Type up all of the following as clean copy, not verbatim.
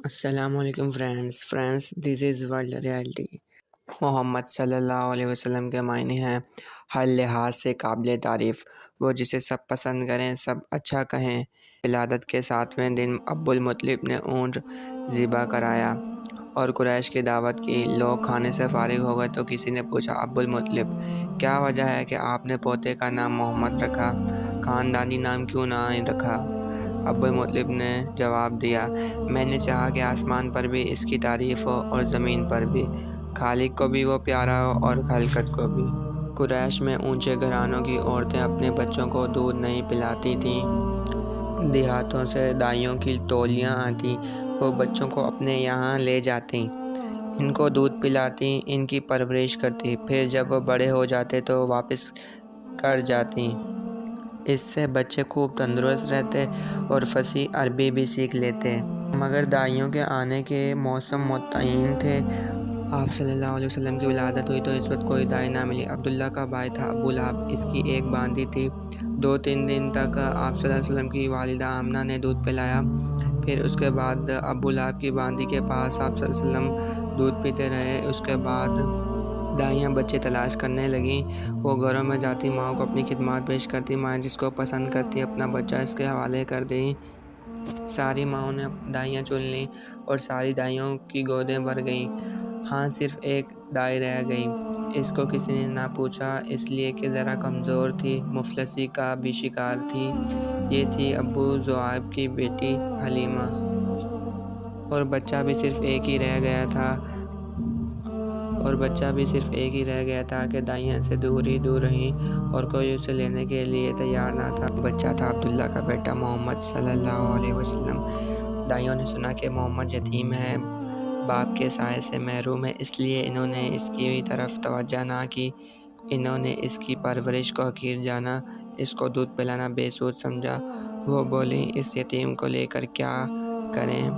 السلام علیکم friends this is world reality. Muhammad صلی اللہ علیہ وسلم کے معنی ہیں ہر لحاظ سے قابل تعریف، وہ جسے سب پسند کریں، سب اچھا کہیں۔ ولادت کے 7ویں دن ابو المطلب نے اونٹ ذبح کرایا اور قریش کی دعوت کی۔ لوگ کھانے سے فارغ ہو گئے تو کسی نے پوچھا، ابو المطلب، کیا وجہ ہے کہ آپ نے پوتے کا نام محمد رکھا، خاندانی نام کیوں نہ رکھا؟ ابو المطلب نے جواب دیا، میں نے چاہا کہ آسمان پر بھی اس کی تعریف ہو اور زمین پر بھی، خالق کو بھی وہ پیارا ہو اور خلقت کو بھی۔ قریش میں اونچے گھرانوں کی عورتیں اپنے بچوں کو دودھ نہیں پلاتی تھیں۔ دیہاتوں سے دائیوں کی ٹولیاں آتیں، وہ بچوں کو اپنے یہاں لے جاتیں، ان کو دودھ پلاتی، ان کی پرورش کرتی، پھر جب وہ بڑے ہو جاتے تو واپس کر جاتیں۔ اس سے بچے خوب تندرست رہتے اور فصیح عربی بھی سیکھ لیتے۔ مگر دائیوں کے آنے کے موسم متعین تھے۔ آپ صلی اللہ علیہ وسلم کی ولادت ہوئی تو اس وقت کوئی دائی نہ ملی۔ عبداللہ کا بھائی تھا ابو لہب، اس کی ایک باندی تھی۔ 2-3 دن تک آپ صلی اللہ علیہ وسلم کی والدہ آمنہ نے دودھ پلایا، پھر اس کے بعد ابو لہب کی باندی کے پاس آپ صلی اللہ علیہ وسلم دودھ پیتے رہے۔ اس کے بعد دائیاں بچے تلاش کرنے لگیں، وہ گھروں میں جاتی، ماؤں کو اپنی خدمات پیش کرتی، مائیں جس کو پسند کرتی اپنا بچہ اس کے حوالے کر دیں۔ ساری ماؤں نے دائیاں چن لیں اور ساری دائیوں کی گودیں بھر گئیں، ہاں صرف ایک دائی رہ گئی۔ اس کو کسی نے نہ پوچھا، اس لیے کہ ذرا کمزور تھی، مفلسی کا بھی شکار تھی۔ یہ تھی ابو ذؤیب کی بیٹی حلیمہ، اور بچہ بھی صرف ایک ہی رہ گیا تھا کہ دائیاں سے دور ہی دور رہیں اور کوئی اسے لینے کے لیے تیار نہ تھا۔ بچہ تھا عبداللہ کا بیٹا محمد صلی اللہ علیہ وسلم۔ دائیوں نے سنا کہ محمد یتیم ہے، باپ کے سائے سے محروم ہے، اس لیے انہوں نے اس کی طرف توجہ نہ کی۔ انہوں نے اس کی پرورش کو حقیر جانا، اس کو دودھ پلانا بے سود سمجھا۔ وہ بولیں، اس یتیم کو لے کر کیا کریں،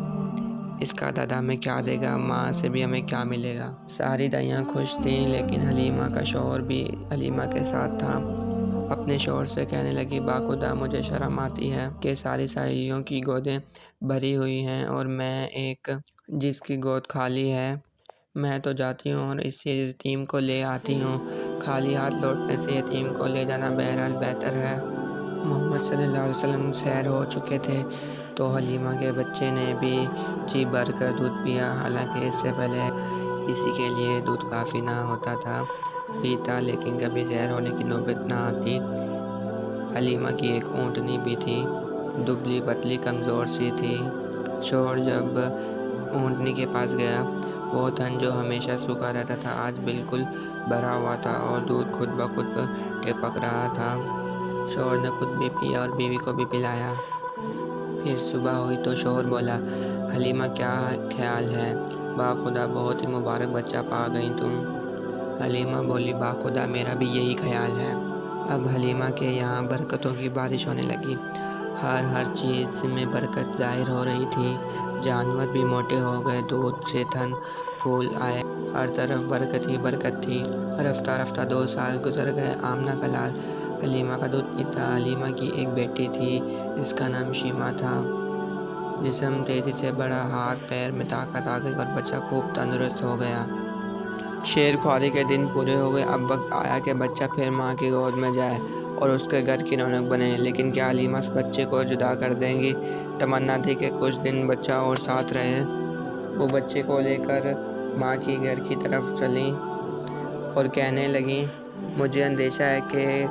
اس کا دادا ہمیں کیا دے گا، ماں سے بھی ہمیں کیا ملے گا۔ ساری دائیاں خوش تھیں، لیکن حلیمہ کا شوہر بھی حلیمہ کے ساتھ تھا۔ اپنے شوہر سے کہنے لگی، باخدا مجھے شرم آتی ہے کہ ساری سہیلیوں کی گودیں بھری ہوئی ہیں اور میں ایک جس کی گود خالی ہے۔ میں تو جاتی ہوں اور اس یتیم کو لے آتی ہوں، خالی ہاتھ لوٹنے سے یتیم کو لے جانا بہرحال بہتر ہے۔ محمد صلی اللہ علیہ وسلم سیر ہو چکے تھے تو حلیمہ کے بچے نے بھی جی بھر کر دودھ پیا، حالانکہ اس سے پہلے اسی کے لیے دودھ کافی نہ ہوتا تھا، پیتا، لیکن کبھی سیر ہونے کی نوبت نہ آتی۔ حلیمہ کی ایک اونٹنی بھی تھی، دبلی پتلی کمزور سی تھی۔ شوہر جب اونٹنی کے پاس گیا، وہ تھن جو ہمیشہ سوکھا رہتا تھا آج بالکل بھرا ہوا تھا اور دودھ خود بخود ٹپک رہا تھا۔ شوہر نے خود بھی پیا اور بیوی کو بھی پلایا۔ پھر صبح ہوئی تو شوہر بولا، حلیمہ کیا خیال ہے، باخدا بہت ہی مبارک بچہ پا گئی تم۔ حلیمہ بولی، باخدا میرا بھی یہی خیال ہے۔ اب حلیمہ کے یہاں برکتوں کی بارش ہونے لگی، ہر چیز میں برکت ظاہر ہو رہی تھی۔ جانور بھی موٹے ہو گئے، دودھ سے تھن پھول آئے، ہر طرف برکت ہی برکت تھی۔ رفتہ رفتہ 2 سال گزر گئے۔ آمنہ کا لال حلیمہ کا دودھ پیتا۔ حلیمہ کی ایک بیٹی تھی، جس کا نام شیمہ تھا۔ جسم تیزی سے بڑھا، ہاتھ پیر میں طاقت آ گئی اور بچہ خوب تندرست ہو گیا۔ شیر خواری کے دن پورے ہو گئے، اب وقت آیا کہ بچہ پھر ماں کی گود میں جائے اور اس کے گھر کی رونق بنے۔ لیکن کیا حلیمہ اس بچے کو جدا کر دیں گی؟ تمنا تھی کہ کچھ دن بچہ اور ساتھ رہے۔ وہ بچے کو لے کر ماں کی گھر کی طرف چلیں اور کہنے لگیں، مجھے اندیشہ ہے کہ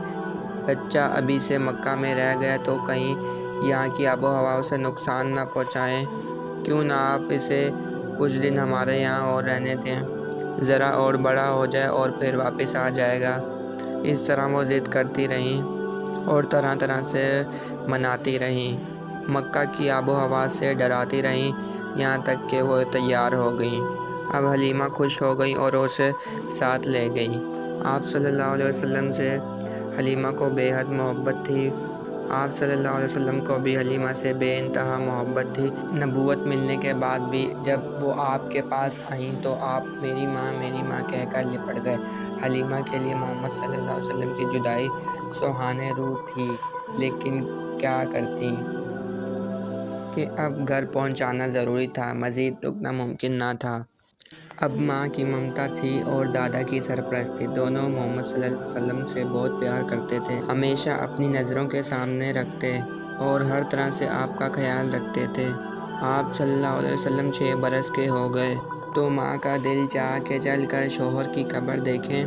بچہ ابھی سے مکہ میں رہ گیا تو کہیں یہاں کی آب و ہوا اسے نقصان نہ پہنچائے، کیوں نہ آپ اسے کچھ دن ہمارے یہاں اور رہنے دیں، ذرا اور بڑا ہو جائے اور پھر واپس آ جائے گا۔ اس طرح وہ ضد کرتی رہیں اور طرح طرح سے مناتی رہیں، مکہ کی آب و ہوا سے ڈراتی رہیں، یہاں تک کہ وہ تیار ہو گئیں۔ اب حلیمہ خوش ہو گئیں اور اسے ساتھ لے گئیں۔ آپ صلی اللہ علیہ وسلم سے حلیمہ کو بے حد محبت تھی۔ آپ صلی اللہ علیہ وسلم کو بھی حلیمہ سے بے انتہا محبت تھی۔ نبوت ملنے کے بعد بھی جب وہ آپ کے پاس آئیں تو آپ میری ماں کہہ کر لپٹ گئے۔ حلیمہ کے لیے محمد صلی اللہ علیہ وسلم کی جدائی سوہانے روح تھی، لیکن کیا کرتیں۔ کہ اب گھر پہنچانا ضروری تھا، مزید رکنا ممکن نہ تھا۔ اب ماں کی ممتا تھی اور دادا کی سرپرستی، دونوں محمد صلی اللہ علیہ وسلم سے بہت پیار کرتے تھے، ہمیشہ اپنی نظروں کے سامنے رکھتے اور ہر طرح سے آپ کا خیال رکھتے تھے۔ آپ صلی اللہ علیہ وسلم 6 برس کے ہو گئے تو ماں کا دل چاہا کہ چل کر شوہر کی قبر دیکھیں۔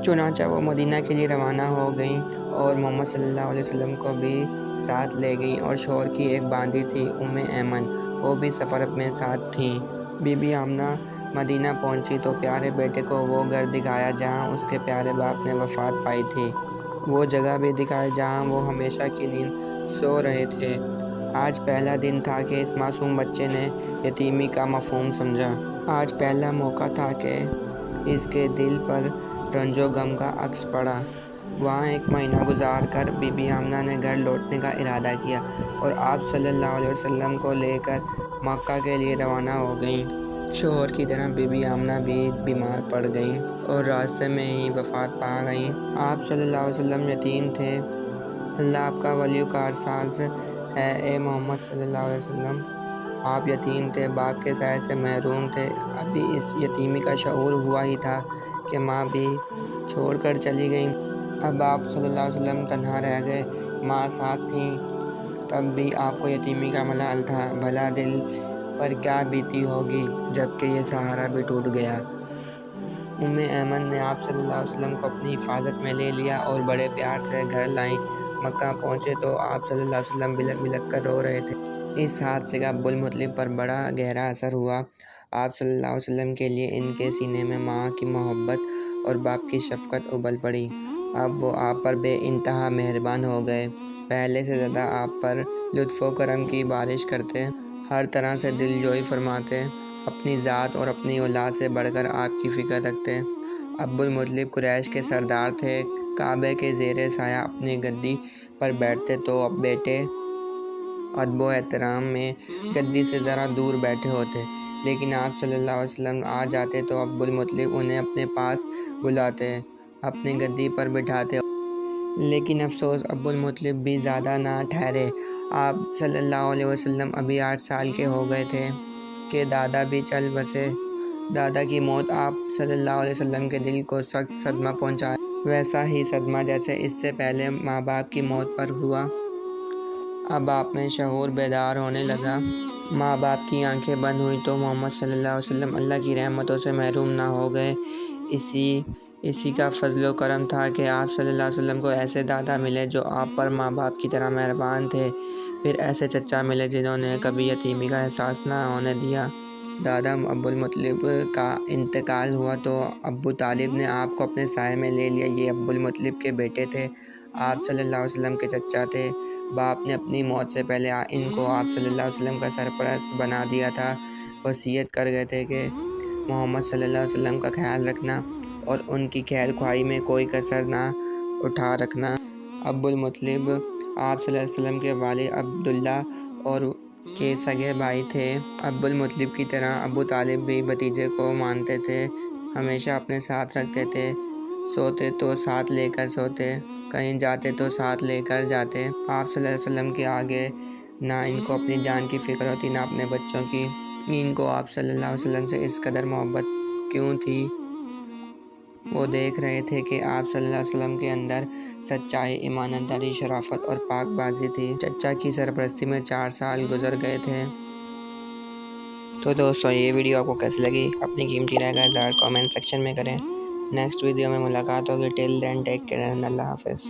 چنانچہ وہ مدینہ کے لیے روانہ ہو گئیں اور محمد صلی اللہ علیہ وسلم کو بھی ساتھ لے گئیں، اور شوہر کی ایک باندی تھی ایمن، وہ بھی سفر میں ساتھ تھیں۔ بی بی آمنہ مدینہ پہنچی تو پیارے بیٹے کو وہ گھر دکھایا جہاں اس کے پیارے باپ نے وفات پائی تھی، وہ جگہ بھی دکھائی جہاں وہ ہمیشہ کی نیند سو رہے تھے۔ آج پہلا دن تھا کہ اس معصوم بچے نے یتیمی کا مفہوم سمجھا۔ آج پہلا موقع تھا کہ اس کے دل پر رنج و غم کا عکس پڑا۔ وہاں 1 مہینہ گزار کر بی بی آمنہ نے گھر لوٹنے کا ارادہ کیا اور آپ صلی اللہ علیہ وسلم کو لے کر مکہ کے لیے روانہ ہو گئیں۔ شوہر کی طرح بی بی آمنہ بھی بیمار پڑ گئیں اور راستے میں ہی وفات پا گئیں۔ آپ صلی اللہ علیہ وسلم یتیم تھے۔ اللہ آپ کا ولی و کارساز ہے اے محمد صلی اللہ علیہ وسلم۔ آپ یتیم تھے، باپ کے سائے سے محروم تھے۔ ابھی اس یتیمی کا شعور ہوا ہی تھا کہ ماں بھی چھوڑ کر چلی گئیں۔ اب آپ صلی اللہ علیہ وسلم تنہا رہ گئے، ماں ساتھ تھیں، تب بھی آپ کو یتیمی کا ملال تھا۔ بھلا دل پر کیا بیتی ہوگی جب کہ یہ سہارا بھی ٹوٹ گیا۔ ایمن نے آپ صلی اللہ علیہ وسلم کو اپنی حفاظت میں لے لیا اور بڑے پیار سے گھر لائیں۔ مکہ پہنچے تو آپ صلی اللہ علیہ وسلم بلک بلک کر رو رہے تھے۔ اس حادثے کا عبدالمطلب پر بڑا گہرا اثر ہوا۔ آپ صلی اللہ علیہ وسلم کے لیے ان کے سینے میں ماں کی محبت اور باپ کی شفقت ابل پڑی۔ اب وہ آپ پر بے انتہا مہربان ہو گئے، پہلے سے زیادہ آپ پر لطف و کرم کی بارش کرتے، ہر طرح سے دل جوئی فرماتے، اپنی ذات اور اپنی اولاد سے بڑھ کر آپ کی فکر رکھتے۔ عبدالمطلب قریش کے سردار تھے، کعبے کے زیر سایہ اپنی گدی پر بیٹھتے تو بیٹے ادب و احترام میں گدی سے ذرا دور بیٹھے ہوتے، لیکن آپ صلی اللہ علیہ وسلم آ جاتے تو عبدالمطلب انہیں اپنے پاس بلاتے، اپنی گدی پر بٹھاتے۔ لیکن افسوس عبدالمطلب بھی زیادہ نہ ٹھہرے۔ آپ صلی اللہ علیہ وسلم ابھی 8 سال کے ہو گئے تھے کہ دادا بھی چل بسے۔ دادا کی موت آپ صلی اللہ علیہ وسلم کے دل کو سخت صدمہ پہنچایا، ویسا ہی صدمہ جیسے اس سے پہلے ماں باپ کی موت پر ہوا۔ اب آپ میں شعور بیدار ہونے لگا۔ ماں باپ کی آنکھیں بند ہوئیں تو محمد صلی اللہ علیہ وسلم اللہ کی رحمتوں سے محروم نہ ہو گئے۔ اسی کا فضل و کرم تھا کہ آپ صلی اللہ علیہ وسلم کو ایسے دادا ملے جو آپ پر ماں باپ کی طرح مہربان تھے، پھر ایسے چچا ملے جنہوں نے کبھی یتیمی کا احساس نہ ہونے دیا۔ دادا عبدالمطلب کا انتقال ہوا تو ابو طالب نے آپ کو اپنے سائے میں لے لیا۔ یہ عبدالمطلب کے بیٹے تھے، آپ صلی اللہ علیہ وسلم کے چچا تھے۔ باپ نے اپنی موت سے پہلے ان کو آپ صلی اللہ علیہ وسلم کا سرپرست بنا دیا تھا۔ وصیت کر گئے تھے کہ محمد صلی اللہ علیہ وسلم کا خیال رکھنا اور ان کی خیر خواہی میں کوئی کسر نہ اٹھا رکھنا۔ عبدالمطلب آپ صلی اللہ علیہ وسلم کے والد عبداللہ اور کے سگے بھائی تھے۔ عبدالمطلب کی طرح ابو طالب بھی بھتیجے کو مانتے تھے، ہمیشہ اپنے ساتھ رکھتے تھے، سوتے تو ساتھ لے کر سوتے، کہیں جاتے تو ساتھ لے کر جاتے۔ آپ صلی اللہ علیہ وسلم کے آگے نہ ان کو اپنی جان کی فکر ہوتی نہ اپنے بچوں کی۔ ان کو آپ صلی اللہ علیہ وسلم سے اس قدر محبت کیوں تھی؟ وہ دیکھ رہے تھے کہ آپ صلی اللہ علیہ وسلم کے اندر سچائی، ایمانداری، شرافت اور پاک بازی تھی۔ چچا کی سرپرستی میں 4 سال گزر گئے تھے۔ تو دوستو، یہ ویڈیو آپ کو کیسی لگی؟ اپنی قیمتی رائے کا اظہار کامنٹ سیکشن میں کریں۔ نیکسٹ ویڈیو میں ملاقات ہوگی۔ ٹل دین ٹیک کیئر اینڈ اللہ حافظ۔